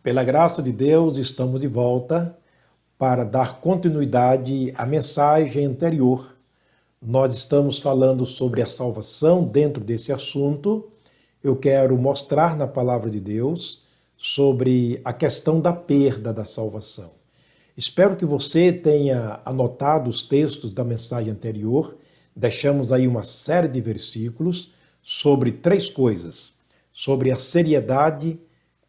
Pela graça de Deus, estamos de volta para dar continuidade à mensagem anterior. Nós estamos falando sobre a salvação. Dentro desse assunto, eu quero mostrar na palavra de Deus sobre a questão da perda da salvação. Espero que você tenha anotado os textos da mensagem anterior. Deixamos aí uma série de versículos sobre três coisas: sobre a seriedade,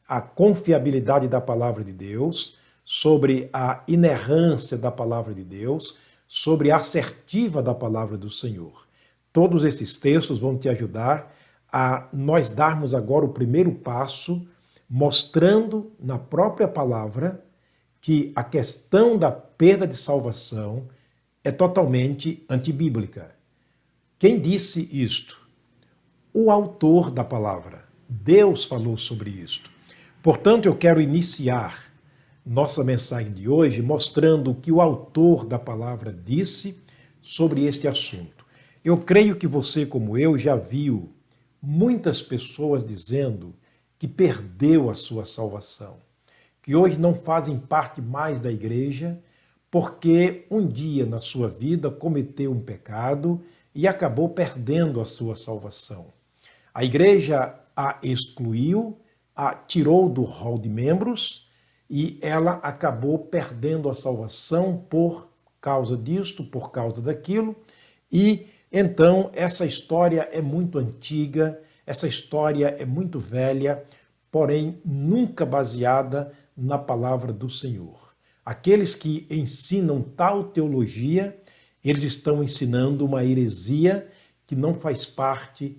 a confiabilidade da palavra de Deus, sobre a inerrância da palavra de Deus, sobre a assertiva da palavra do Senhor. Todos esses textos vão te ajudar a nós darmos agora o primeiro passo, mostrando na própria palavra que a questão da perda de salvação é totalmente antibíblica. Quem disse isto? O autor da palavra. Deus falou sobre isto. Portanto, eu quero iniciar nossa mensagem de hoje mostrando o que o autor da palavra disse sobre este assunto. Eu creio que você, como eu, já viu muitas pessoas dizendo que perdeu a sua salvação, que hoje não fazem parte mais da igreja porque um dia na sua vida cometeu um pecado e acabou perdendo a sua salvação. A igreja a excluiu, a tirou do rol de membros e ela acabou perdendo a salvação por causa disto, por causa daquilo. E então essa história é muito antiga, essa história é muito velha, porém nunca baseada na palavra do Senhor. Aqueles que ensinam tal teologia, eles estão ensinando uma heresia que não faz parte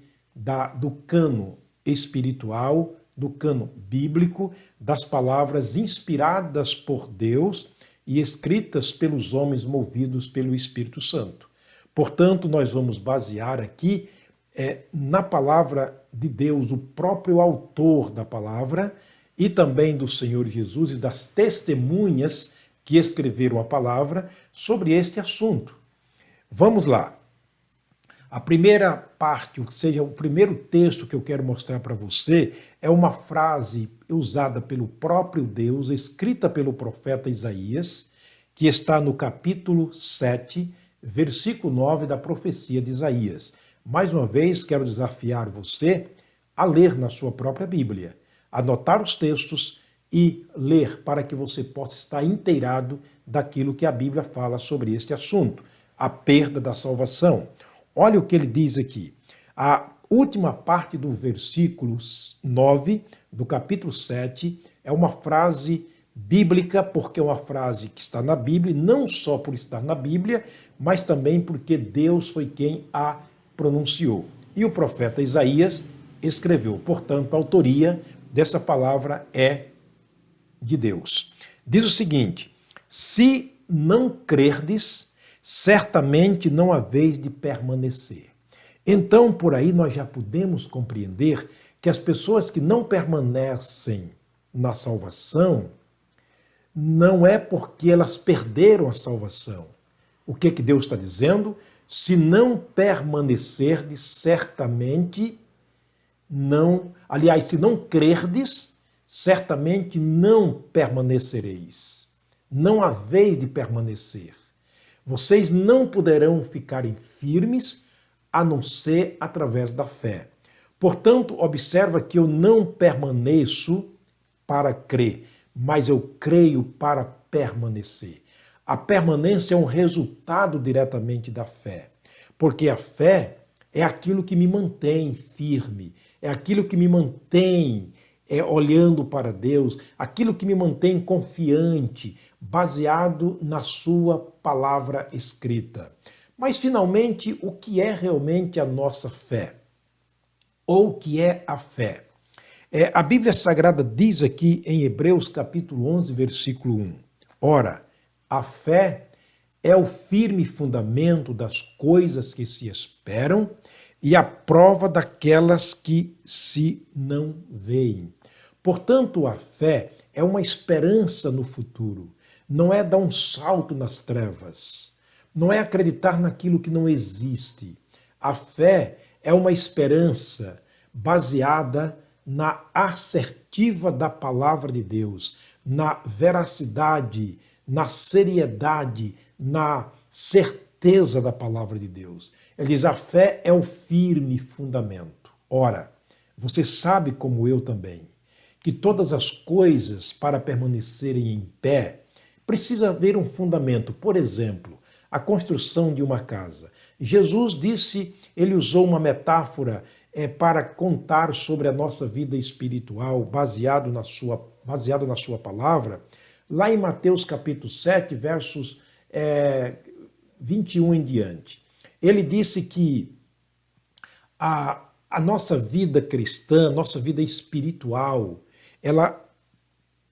do cano espiritual, do cano bíblico, das palavras inspiradas por Deus e escritas pelos homens movidos pelo Espírito Santo. Portanto, nós vamos basear aqui na palavra de Deus, o próprio autor da palavra, e também do Senhor Jesus e das testemunhas que escreveram a palavra sobre este assunto. Vamos lá. A primeira parte, ou seja, o primeiro texto que eu quero mostrar para você é uma frase usada pelo próprio Deus, escrita pelo profeta Isaías, que está no capítulo 7, versículo 9 da profecia de Isaías. Mais uma vez, quero desafiar você a ler na sua própria Bíblia, anotar os textos e ler para que você possa estar inteirado daquilo que a Bíblia fala sobre este assunto, a perda da salvação. Olha o que ele diz aqui. A última parte do versículo 9 do capítulo 7 é uma frase bíblica, porque é uma frase que está na Bíblia, não só por estar na Bíblia, mas também porque Deus foi quem a pronunciou. E o profeta Isaías escreveu. Portanto, a autoria dessa palavra é de Deus. Diz o seguinte: se não crerdes, certamente não haveis de permanecer. Então, por aí nós já podemos compreender que as pessoas que não permanecem na salvação não é porque elas perderam a salvação. O que Deus está dizendo? Se não permanecerdes, certamente não... Aliás, se não crerdes, certamente não permanecereis. Não haveis de permanecer. Vocês não poderão ficar firmes a não ser através da fé. Portanto, observa que eu não permaneço para crer, mas eu creio para permanecer. A permanência é um resultado diretamente da fé, porque a fé é aquilo que me mantém firme, é aquilo que me mantém olhando para Deus, aquilo que me mantém confiante, baseado na sua palavra escrita. Mas, finalmente, o que é realmente a nossa fé? Ou o que é a fé? A Bíblia Sagrada diz aqui em Hebreus capítulo 11, versículo 1. Ora, a fé é o firme fundamento das coisas que se esperam e a prova daquelas que se não veem. Portanto, a fé é uma esperança no futuro, não é dar um salto nas trevas, não é acreditar naquilo que não existe. A fé é uma esperança baseada na assertiva da palavra de Deus, na veracidade, na seriedade, na certeza da palavra de Deus. Ele diz: a fé é o firme fundamento. Ora, você sabe, como eu também, que todas as coisas, para permanecerem em pé, precisa haver um fundamento. Por exemplo, a construção de uma casa. Jesus disse, ele usou uma metáfora para contar sobre a nossa vida espiritual, baseado na sua palavra, lá em Mateus capítulo 7, versos 21 em diante. Ele disse que a nossa vida cristã, nossa vida espiritual, ela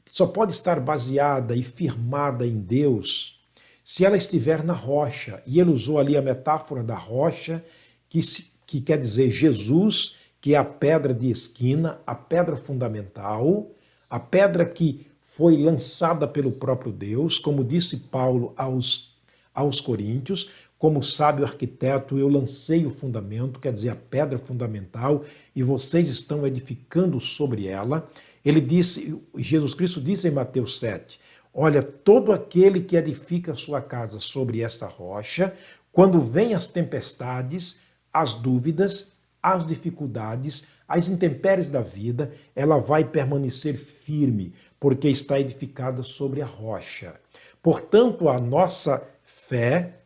só pode estar baseada e firmada em Deus se ela estiver na rocha. E ele usou ali a metáfora da rocha, que quer dizer Jesus, que é a pedra de esquina, a pedra fundamental, a pedra que foi lançada pelo próprio Deus, como disse Paulo aos Coríntios, como sábio arquiteto, eu lancei o fundamento, quer dizer, a pedra fundamental, e vocês estão edificando sobre ela. Ele disse, Jesus Cristo disse em Mateus 7, olha, todo aquele que edifica a sua casa sobre esta rocha, quando vêm as tempestades, as dúvidas, as dificuldades, as intempéries da vida, ela vai permanecer firme, porque está edificada sobre a rocha. Portanto, a nossa fé,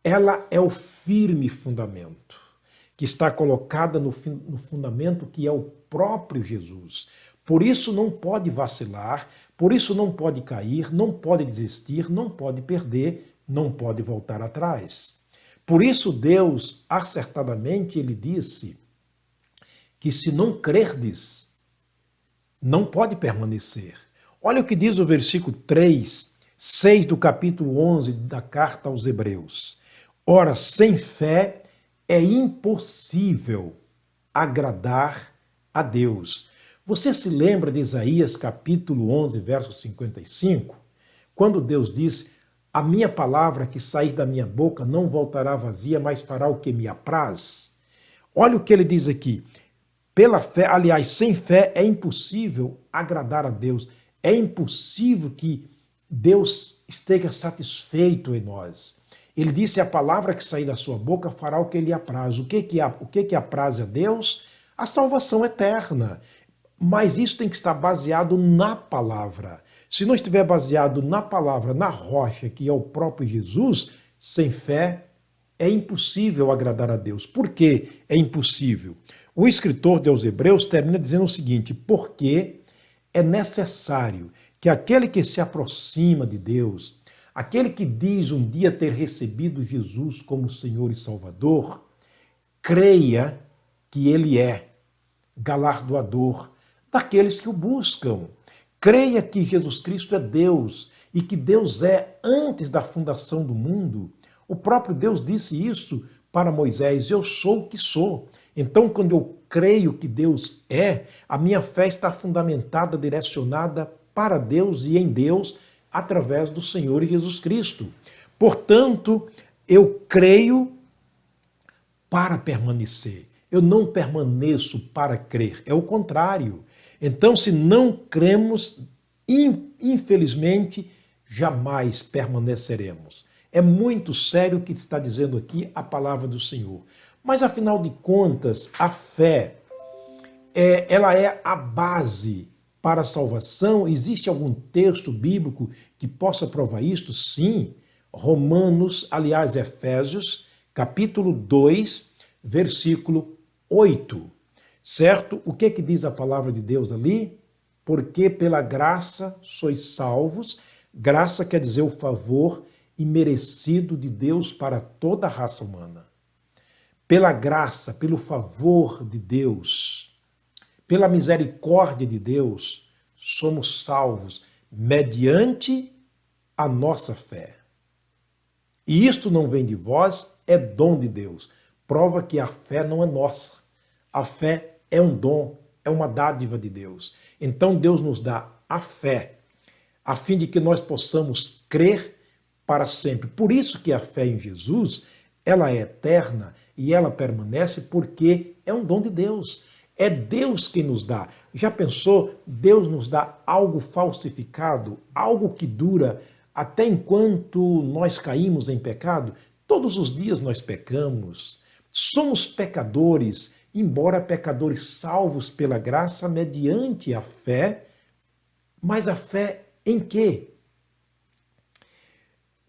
ela é o firme fundamento, que está colocada no fundamento que é o próprio Jesus. Por isso não pode vacilar, por isso não pode cair, não pode desistir, não pode perder, não pode voltar atrás. Por isso Deus, acertadamente, ele disse que se não crerdes, não pode permanecer. Olha o que diz o versículo 6 do capítulo 11 da carta aos Hebreus. Ora, sem fé é impossível agradar a Deus. Você se lembra de Isaías capítulo 11, verso 55? Quando Deus diz, a minha palavra que sair da minha boca não voltará vazia, mas fará o que me apraz. Olha o que ele diz aqui. Pela fé, aliás, sem fé é impossível agradar a Deus. É impossível que Deus esteja satisfeito em nós. Ele disse, a palavra que sair da sua boca fará o que lhe apraz. O que apraz a Deus? A salvação eterna. Mas isso tem que estar baseado na palavra. Se não estiver baseado na palavra, na rocha, que é o próprio Jesus, sem fé é impossível agradar a Deus. Por que é impossível? O escritor aos Hebreus termina dizendo o seguinte, porque é necessário que aquele que se aproxima de Deus, aquele que diz um dia ter recebido Jesus como Senhor e Salvador, creia que ele é galardoador daqueles que o buscam. Creia que Jesus Cristo é Deus e que Deus é antes da fundação do mundo. O próprio Deus disse isso para Moisés, eu sou o que sou. Então, quando eu creio que Deus é, a minha fé está fundamentada, direcionada para Deus e em Deus, através do Senhor Jesus Cristo. Portanto, eu creio para permanecer. Eu não permaneço para crer, é o contrário. Então, se não cremos, infelizmente, jamais permaneceremos. É muito sério o que está dizendo aqui a palavra do Senhor. Mas, afinal de contas, a fé, ela é a base para a salvação. Existe algum texto bíblico que possa provar isto? Sim. Romanos, aliás, Efésios, capítulo 2, versículo 8. Certo? O que diz a palavra de Deus ali? Porque pela graça sois salvos. Graça quer dizer o favor imerecido de Deus para toda a raça humana. Pela graça, pelo favor de Deus, pela misericórdia de Deus, somos salvos mediante a nossa fé. E isto não vem de vós, é dom de Deus. Prova que a fé não é nossa. A fé é um dom, é uma dádiva de Deus. Então Deus nos dá a fé, a fim de que nós possamos crer para sempre. Por isso que a fé em Jesus, ela é eterna e ela permanece porque é um dom de Deus. É Deus quem nos dá. Já pensou? Deus nos dá algo falsificado, algo que dura até enquanto nós caímos em pecado? Todos os dias nós pecamos. Somos pecadores, embora pecadores salvos pela graça mediante a fé. Mas a fé em quê?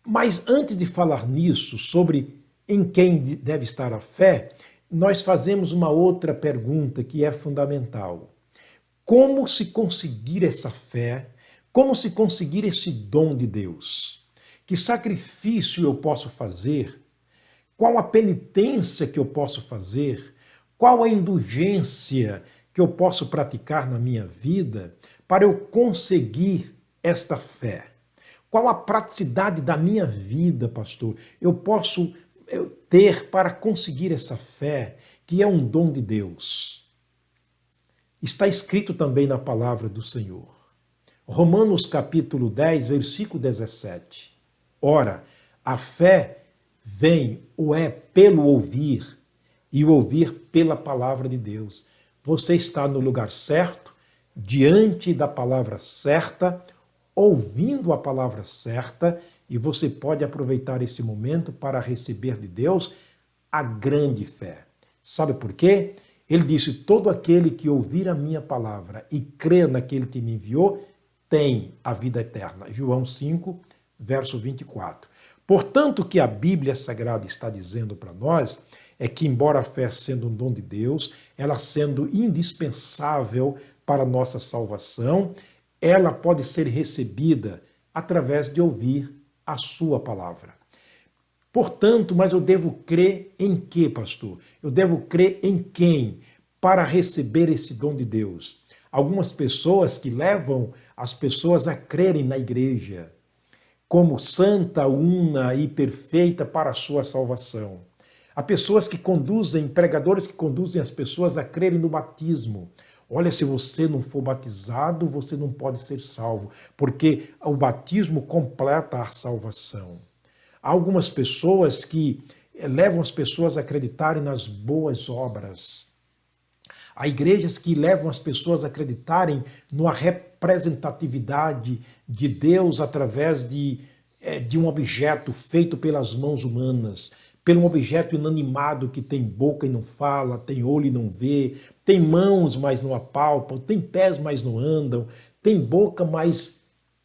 Mas antes de falar nisso, sobre em quem deve estar a fé, nós fazemos uma outra pergunta que é fundamental. Como se conseguir essa fé? Como se conseguir esse dom de Deus? Que sacrifício eu posso fazer? Qual a penitência que eu posso fazer? Qual a indulgência que eu posso praticar na minha vida para eu conseguir esta fé? Qual a praticidade da minha vida, pastor, eu posso ter para conseguir essa fé, que é um dom de Deus? Está escrito também na palavra do Senhor. Romanos capítulo 10, versículo 17. Ora, a fé vem ou é pelo ouvir, e o ouvir pela palavra de Deus. Você está no lugar certo, diante da palavra certa, ouvindo a palavra certa, e você pode aproveitar este momento para receber de Deus a grande fé. Sabe por quê? Ele disse: todo aquele que ouvir a minha palavra e crer naquele que me enviou, tem a vida eterna. João 5, verso 24. Portanto, o que a Bíblia Sagrada está dizendo para nós é que, embora a fé sendo um dom de Deus, ela sendo indispensável para a nossa salvação, ela pode ser recebida através de ouvir a sua palavra. Portanto, mas eu devo crer em quê, pastor? Eu devo crer em quem para receber esse dom de Deus? Algumas pessoas que levam as pessoas a crerem na igreja como santa, una e perfeita para a sua salvação. Há pessoas que conduzem, pregadores que conduzem as pessoas a crerem no batismo. Olha, se você não for batizado, você não pode ser salvo, porque o batismo completa a salvação. Há algumas pessoas que levam as pessoas a acreditarem nas boas obras. Há igrejas que levam as pessoas a acreditarem numa representatividade de Deus através de um objeto feito pelas mãos humanas, pelo um objeto inanimado que tem boca e não fala, tem olho e não vê, tem mãos, mas não apalpam, tem pés, mas não andam, tem boca, mas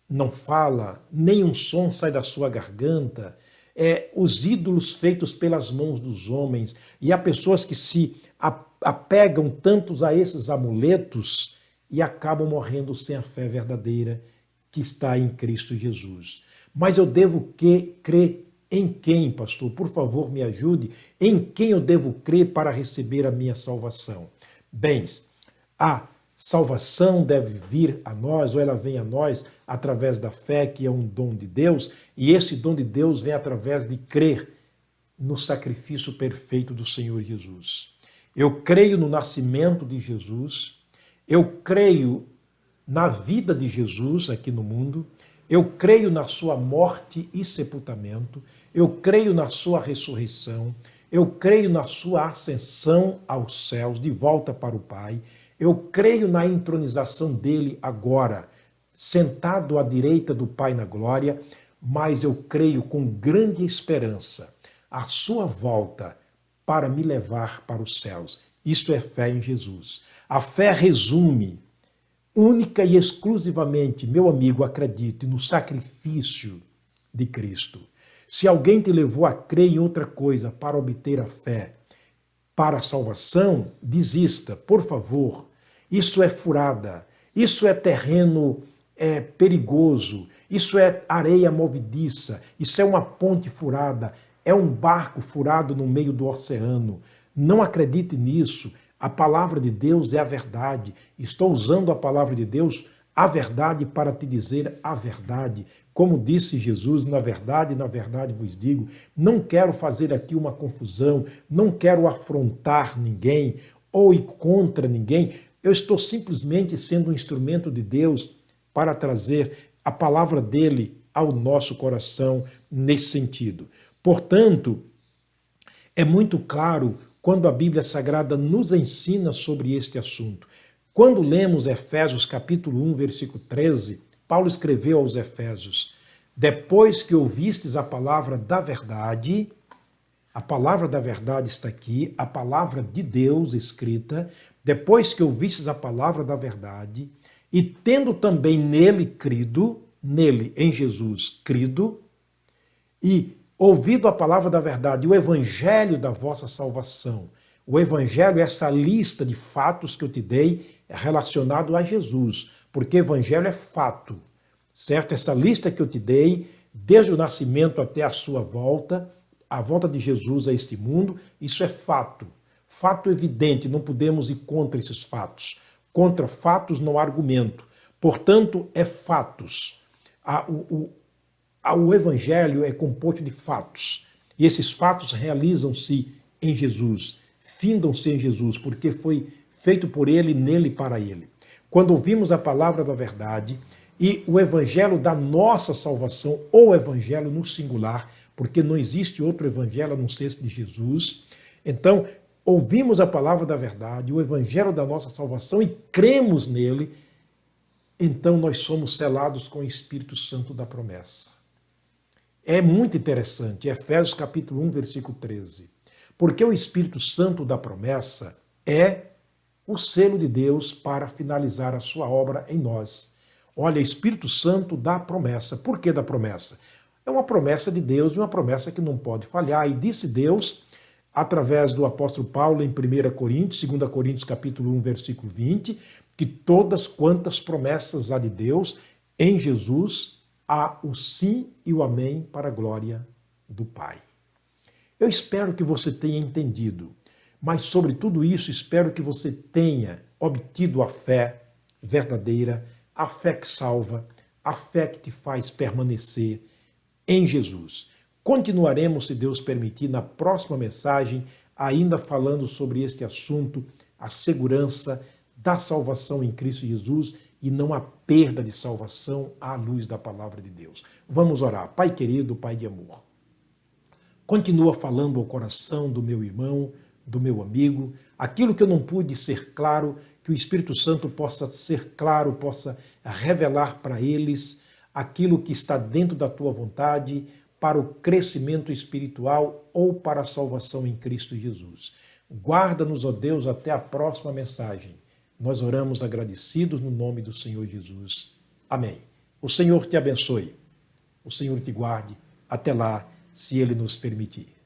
não fala, nem um som sai da sua garganta. Os ídolos feitos pelas mãos dos homens. E há pessoas que se apegam tantos a esses amuletos e acabam morrendo sem a fé verdadeira que está em Cristo Jesus. Mas eu devo crer em quem, pastor? Por favor, me ajude. Em quem eu devo crer para receber a minha salvação? Bens, a salvação deve vir a nós, ou ela vem a nós através da fé, que é um dom de Deus, e esse dom de Deus vem através de crer no sacrifício perfeito do Senhor Jesus. Eu creio no nascimento de Jesus, eu creio na vida de Jesus aqui no mundo, eu creio na sua morte e sepultamento, eu creio na sua ressurreição, eu creio na sua ascensão aos céus, de volta para o Pai, eu creio na entronização dele agora, sentado à direita do Pai na glória, mas eu creio com grande esperança a sua volta para me levar para os céus. Isto é fé em Jesus. A fé resume única e exclusivamente, meu amigo, acredite no sacrifício de Cristo. Se alguém te levou a crer em outra coisa para obter a fé, para a salvação, desista, por favor. Isso é furada, isso é terreno perigoso, isso é areia movediça, isso é uma ponte furada, é um barco furado no meio do oceano. Não acredite nisso. A palavra de Deus é a verdade. Estou usando a palavra de Deus, a verdade, para te dizer a verdade. Como disse Jesus, na verdade vos digo, não quero fazer aqui uma confusão, não quero afrontar ninguém ou ir contra ninguém. Eu estou simplesmente sendo um instrumento de Deus para trazer a palavra dele ao nosso coração nesse sentido. Portanto, é muito claro quando a Bíblia Sagrada nos ensina sobre este assunto. Quando lemos Efésios capítulo 1, versículo 13, Paulo escreveu aos Efésios: depois que ouvistes a palavra da verdade está aqui, a palavra de Deus escrita, depois que ouvistes a palavra da verdade, e tendo também nele crido, nele, em Jesus, crido, e ouvido a palavra da verdade, o evangelho da vossa salvação. O evangelho é essa lista de fatos que eu te dei relacionado a Jesus, porque evangelho é fato, certo? Essa lista que eu te dei, desde o nascimento até a sua volta, a volta de Jesus a este mundo, isso é fato. Fato evidente, não podemos ir contra esses fatos. Contra fatos não há argumento. Portanto, é fatos. O evangelho é composto de fatos. E esses fatos realizam-se em Jesus, findam-se em Jesus, porque foi feito por ele, nele e para ele. Quando ouvimos a palavra da verdade e o evangelho da nossa salvação, ou evangelho no singular, porque não existe outro evangelho a não ser esse de Jesus, então ouvimos a palavra da verdade, o evangelho da nossa salvação e cremos nele, então nós somos selados com o Espírito Santo da promessa. É muito interessante, Efésios capítulo 1, versículo 13. Porque o Espírito Santo da promessa é o selo de Deus para finalizar a sua obra em nós. Olha, Espírito Santo da promessa. Por que da promessa? É uma promessa de Deus e uma promessa que não pode falhar. E disse Deus, através do apóstolo Paulo em 1 Coríntios, 2 Coríntios capítulo 1, versículo 20, que todas quantas promessas há de Deus, em Jesus há o sim e o amém para a glória do Pai. Eu espero que você tenha entendido, mas sobre tudo isso espero que você tenha obtido a fé verdadeira, a fé que salva, a fé que te faz permanecer em Jesus. Continuaremos, se Deus permitir, na próxima mensagem, ainda falando sobre este assunto, a segurança da salvação em Cristo Jesus e não a perda de salvação à luz da palavra de Deus. Vamos orar. Pai querido, Pai de amor, continua falando ao coração do meu irmão, do meu amigo, aquilo que eu não pude ser claro, que o Espírito Santo possa ser claro, possa revelar para eles aquilo que está dentro da tua vontade para o crescimento espiritual ou para a salvação em Cristo Jesus. Guarda-nos, ó Deus, até a próxima mensagem. Nós oramos agradecidos no nome do Senhor Jesus. Amém. O Senhor te abençoe. O Senhor te guarde. Até lá, se Ele nos permitir.